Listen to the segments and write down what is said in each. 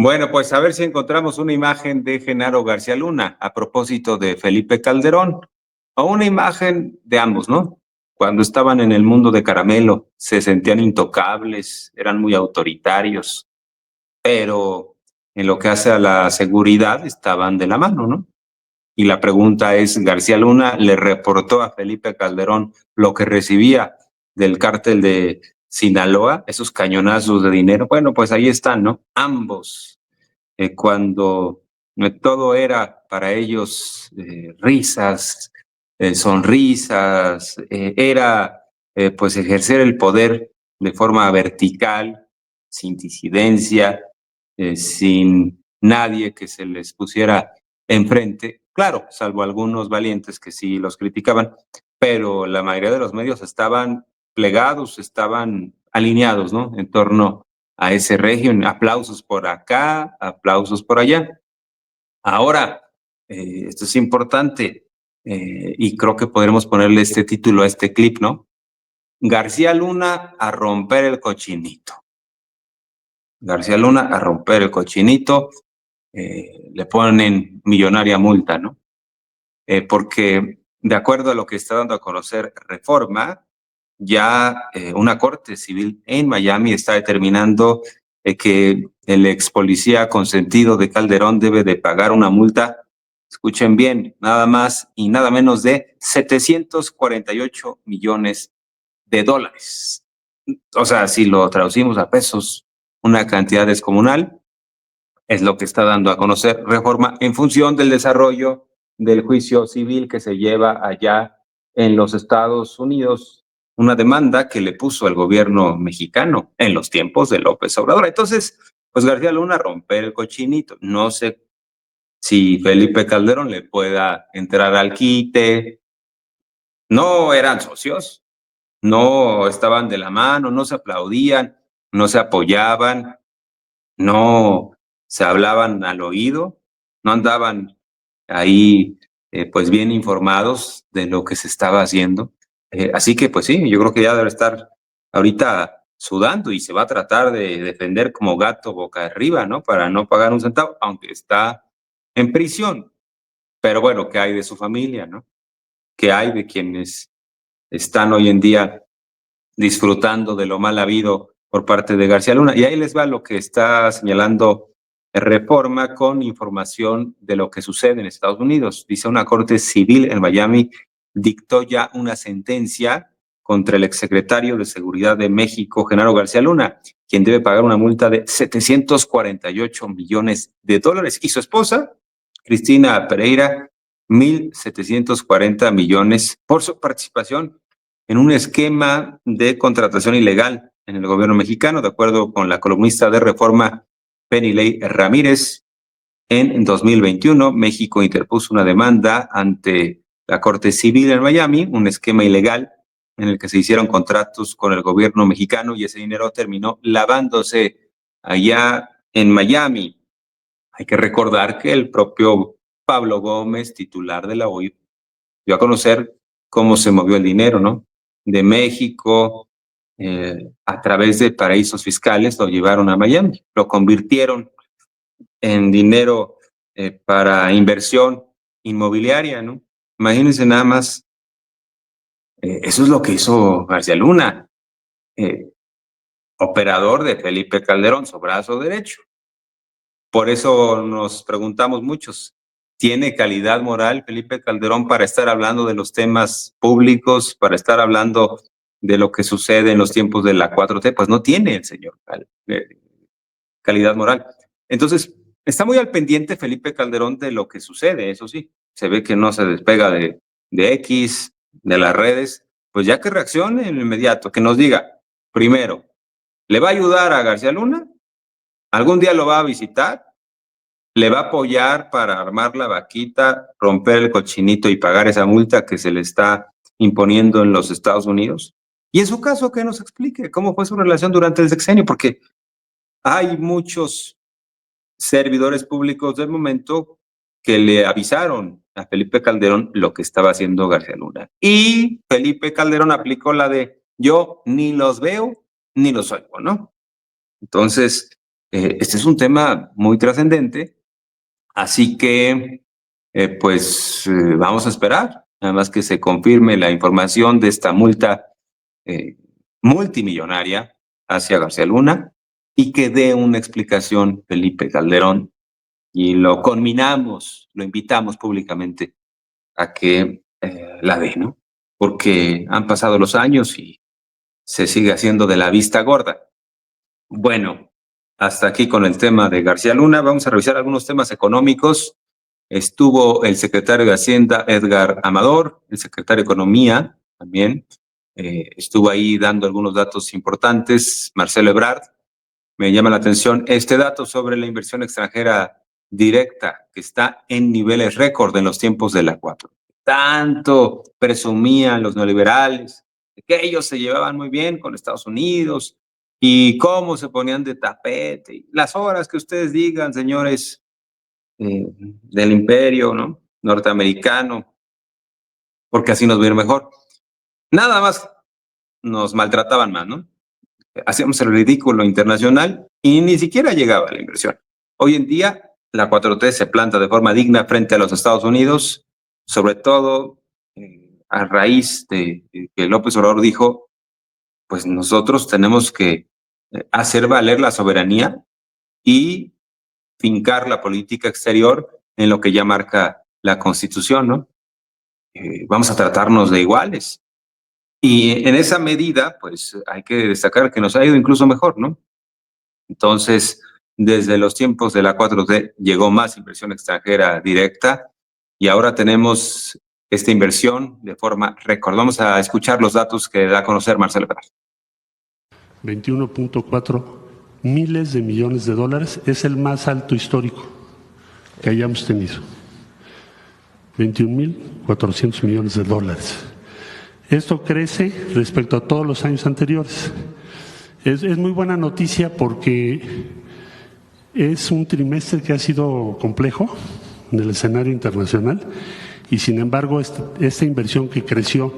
Bueno, pues a ver si encontramos una imagen de Genaro García Luna a propósito de Felipe Calderón, o una imagen de ambos, ¿no? Cuando estaban en el mundo de caramelo, se sentían intocables, eran muy autoritarios, pero en lo que hace a la seguridad estaban de la mano, ¿no? Y la pregunta es, ¿García Luna le reportó a Felipe Calderón lo que recibía del cártel de Sinaloa, esos cañonazos de dinero? Bueno, pues ahí están, ¿no? Ambos cuando todo era para ellos risas, sonrisas, era pues ejercer el poder de forma vertical, sin disidencia, sin nadie que se les pusiera enfrente. Claro, salvo algunos valientes que sí los criticaban, pero la mayoría de los medios estaban plegados, estaban alineados, ¿no? En torno a ese régimen. Aplausos por acá, aplausos por allá. Ahora, esto es importante y creo que podremos ponerle este título a este clip, ¿no? García Luna a romper el cochinito. García Luna a romper el cochinito, le ponen millonaria multa, ¿no? Porque de acuerdo a lo que está dando a conocer Reforma, ya una corte civil en Miami está determinando que el ex policía consentido de Calderón debe de pagar una multa, escuchen bien, nada más y nada menos de 748 millones de dólares. O sea, si lo traducimos a pesos, una cantidad descomunal, es lo que está dando a conocer Reforma en función del desarrollo del juicio civil que se lleva allá en los Estados Unidos, una demanda que le puso al gobierno mexicano en los tiempos de López Obrador. Entonces, pues García Luna romper el cochinito. No sé si Felipe Calderón le pueda entrar al quite. No eran socios, no estaban de la mano, no se aplaudían, no se apoyaban, no se hablaban al oído, no andaban ahí pues bien informados de lo que se estaba haciendo. Así que pues sí, yo creo que ya debe estar ahorita sudando y se va a tratar de defender como gato boca arriba, ¿no? Para no pagar un centavo, aunque está en prisión. Pero bueno, ¿qué hay de su familia, no? ¿Qué hay de quienes están hoy en día disfrutando de lo mal habido por parte de García Luna? Y ahí les va lo que está señalando Reforma con información de lo que sucede en Estados Unidos. Dice una corte civil en Miami dictó ya una sentencia contra el exsecretario de Seguridad de México, Genaro García Luna, quien debe pagar una multa de 748 millones de dólares, y su esposa, Cristina Pereira, 1,740 millones por su participación en un esquema de contratación ilegal en el gobierno mexicano, de acuerdo con la columnista de Reforma, Penilei Ramírez. En 2021, México interpuso una demanda ante la Corte Civil en Miami, un esquema ilegal en el que se hicieron contratos con el gobierno mexicano y ese dinero terminó lavándose allá en Miami. Hay que recordar que el propio Pablo Gómez, titular de la OIF, dio a conocer cómo se movió el dinero, ¿no? De México, a través de paraísos fiscales, lo llevaron a Miami, lo convirtieron en dinero para inversión inmobiliaria, ¿no? Imagínense nada más, eso es lo que hizo García Luna, eh, operador de Felipe Calderón, su brazo derecho. Por eso nos preguntamos muchos, ¿tiene calidad moral Felipe Calderón para estar hablando de los temas públicos, para estar hablando de lo que sucede en los tiempos de la 4T? Pues no tiene el señor calidad moral. Entonces, está muy al pendiente Felipe Calderón de lo que sucede, eso sí. Se ve que no se despega de X, de las redes. Pues ya que reaccione en inmediato, que nos diga, primero, ¿le va a ayudar a García Luna? ¿Algún día lo va a visitar? ¿Le va a apoyar para armar la vaquita, romper el cochinito y pagar esa multa que se le está imponiendo en los Estados Unidos? Y en su caso, que nos explique cómo fue su relación durante el sexenio, porque hay muchos servidores públicos del momento que le avisaron a Felipe Calderón lo que estaba haciendo García Luna. Y Felipe Calderón aplicó la de yo ni los veo ni los oigo, ¿no? Entonces, Este es un tema muy trascendente, así que vamos a esperar, nada más que se confirme la información de esta multa multimillonaria hacia García Luna y que dé una explicación Felipe Calderón, y lo conminamos, lo invitamos públicamente a que la dé, ¿no? Porque han pasado los años y se sigue haciendo de la vista gorda. Bueno, hasta aquí con el tema de García Luna. Vamos a revisar algunos temas económicos. Estuvo el secretario de Hacienda, Edgar Amador, el secretario de Economía también. Estuvo ahí dando algunos datos importantes. Marcelo Ebrard. Me llama la atención este dato sobre la inversión extranjera directa, que está en niveles récord en los tiempos de la 4. Tanto presumían los neoliberales que ellos se llevaban muy bien con Estados Unidos y cómo se ponían de tapete. Las horas que ustedes digan, señores del imperio, ¿no?, norteamericano, porque así nos va a ir mejor. Nada más nos maltrataban más, ¿no? Hacíamos el ridículo internacional y ni siquiera llegaba la inversión. Hoy en día, la 4T se planta de forma digna frente a los Estados Unidos, sobre todo a raíz de que López Obrador dijo, pues nosotros tenemos que hacer valer la soberanía y fincar la política exterior en lo que ya marca la Constitución, ¿no? Vamos a tratarnos de iguales. Y en esa medida, pues hay que destacar que nos ha ido incluso mejor, ¿no? Entonces, desde los tiempos de la 4T llegó más inversión extranjera directa y ahora tenemos esta inversión de forma récord. Vamos a escuchar los datos que da a conocer Marcelo Ebrard. 21.4 miles de millones de dólares, es el más alto histórico que hayamos tenido. 21.400 millones de dólares. Esto crece respecto a todos los años anteriores. Es muy buena noticia porque es un trimestre que ha sido complejo en el escenario internacional y sin embargo esta inversión que creció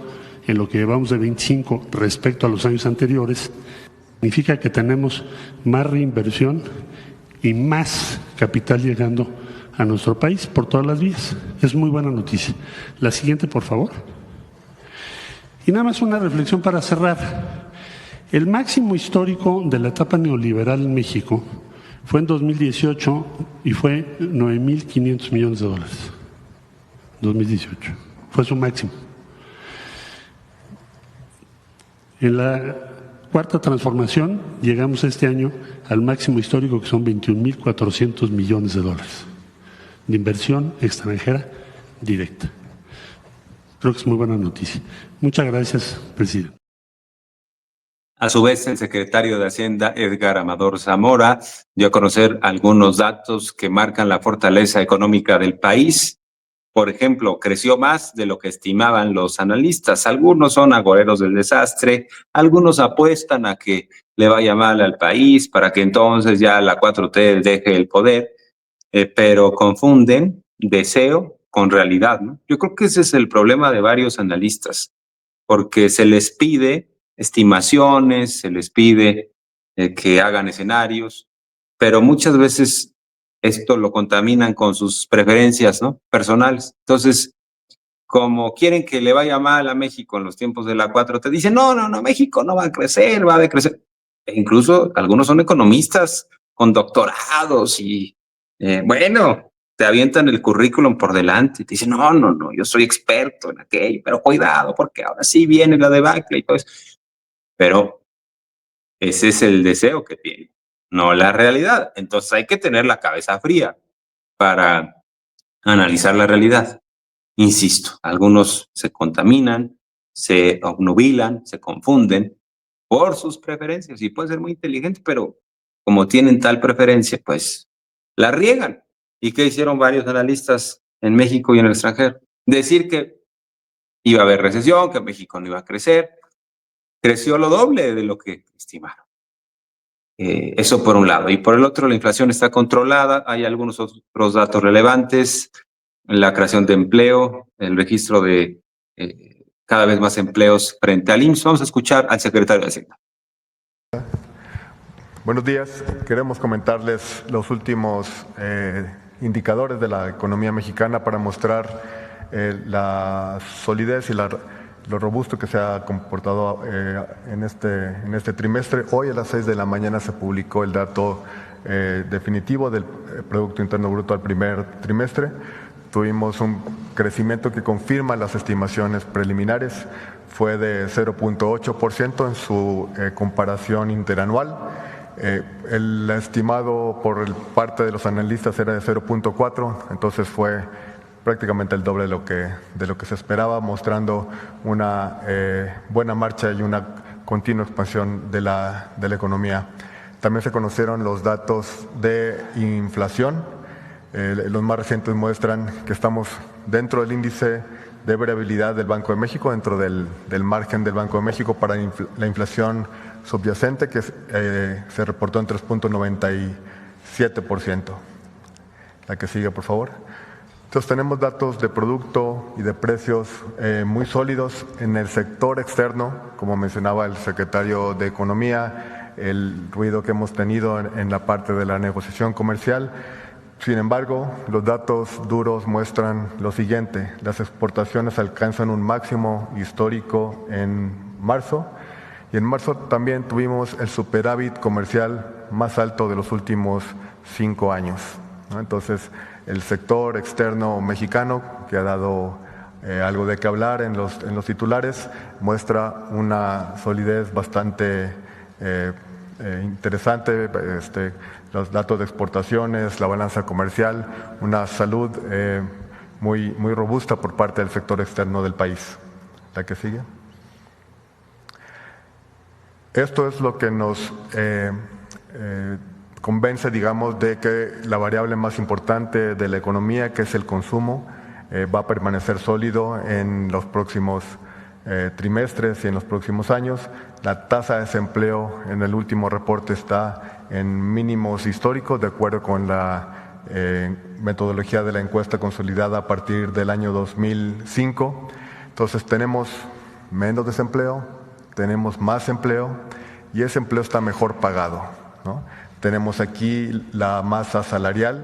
en lo que llevamos de 25 respecto a los años anteriores significa que tenemos más reinversión y más capital llegando a nuestro país por todas las vías. Es muy buena noticia. La siguiente, por favor. Y nada más una reflexión para cerrar. El máximo histórico de la etapa neoliberal en México fue en 2018 y fue 9.500 millones de dólares. 2018. Fue su máximo. En la cuarta transformación llegamos este año al máximo histórico, que son 21.400 millones de dólares de inversión extranjera directa. Creo que es muy buena noticia. Muchas gracias, presidente. A su vez, el secretario de Hacienda, Edgar Amador Zamora, dio a conocer algunos datos que marcan la fortaleza económica del país. Por ejemplo, creció más de lo que estimaban los analistas. Algunos son agoreros del desastre, algunos apuestan a que le vaya mal al país para que entonces ya la 4T deje el poder, pero confunden deseo con realidad, ¿no? Yo creo que ese es el problema de varios analistas, porque se les pide estimaciones, se les pide que hagan escenarios, pero muchas veces esto lo contaminan con sus preferencias, ¿no?, personales. Entonces, como quieren que le vaya mal a México en los tiempos de la 4, te dicen, no, México no va a crecer, va a decrecer. E incluso algunos son economistas con doctorados y, bueno, te avientan el currículum por delante y te dicen, no, yo soy experto en aquello, pero cuidado, porque ahora sí viene la debacle y todo eso. Pero ese es el deseo que tienen, no la realidad. Entonces hay que tener la cabeza fría para analizar la realidad. Insisto, algunos se contaminan, se obnubilan, se confunden por sus preferencias y pueden ser muy inteligentes, pero como tienen tal preferencia, pues la riegan. ¿Y qué hicieron varios analistas en México y en el extranjero? Decir que iba a haber recesión, que México no iba a crecer. Creció lo doble de lo que estimaron. Eso por un lado. Y por el otro, la inflación está controlada. Hay algunos otros datos relevantes. La creación de empleo, el registro de cada vez más empleos frente al IMSS. Vamos a escuchar al secretario de Hacienda. Buenos días. Queremos comentarles los últimos indicadores de la economía mexicana para mostrar la solidez y lo robusto que se ha comportado en este trimestre. Hoy a las 6 de la mañana se publicó el dato definitivo del Producto Interno Bruto al primer trimestre. Tuvimos un crecimiento que confirma las estimaciones preliminares. Fue de 0.8% en su comparación interanual. El estimado por parte de los analistas era de 0.4, entonces fue prácticamente el doble de lo que se esperaba, mostrando una buena marcha y una continua expansión de la economía. También se conocieron los datos de inflación. Los más recientes muestran que estamos dentro del índice de variabilidad del Banco de México, dentro del margen del Banco de México para la inflación subyacente, que se reportó en 3.97%. La que sigue, por favor. Entonces tenemos datos de producto y de precios muy sólidos en el sector externo, como mencionaba el secretario de Economía, el ruido que hemos tenido en la parte de la negociación comercial. Sin embargo, los datos duros muestran lo siguiente: las exportaciones alcanzan un máximo histórico en marzo, y en marzo también tuvimos el superávit comercial más alto de los últimos 5 años, ¿no? Entonces, el sector externo mexicano, que ha dado algo de qué hablar en los titulares, muestra una solidez bastante interesante. Los datos de exportaciones, la balanza comercial, una salud muy robusta por parte del sector externo del país. La que sigue. Esto es lo que nos convence, digamos, de que la variable más importante de la economía, que es el consumo, va a permanecer sólido en los próximos trimestres y en los próximos años. La tasa de desempleo en el último reporte está en mínimos históricos, de acuerdo con la metodología de la encuesta consolidada a partir del año 2005. Entonces tenemos menos desempleo, tenemos más empleo, y ese empleo está mejor pagado, ¿no? Tenemos aquí la masa salarial.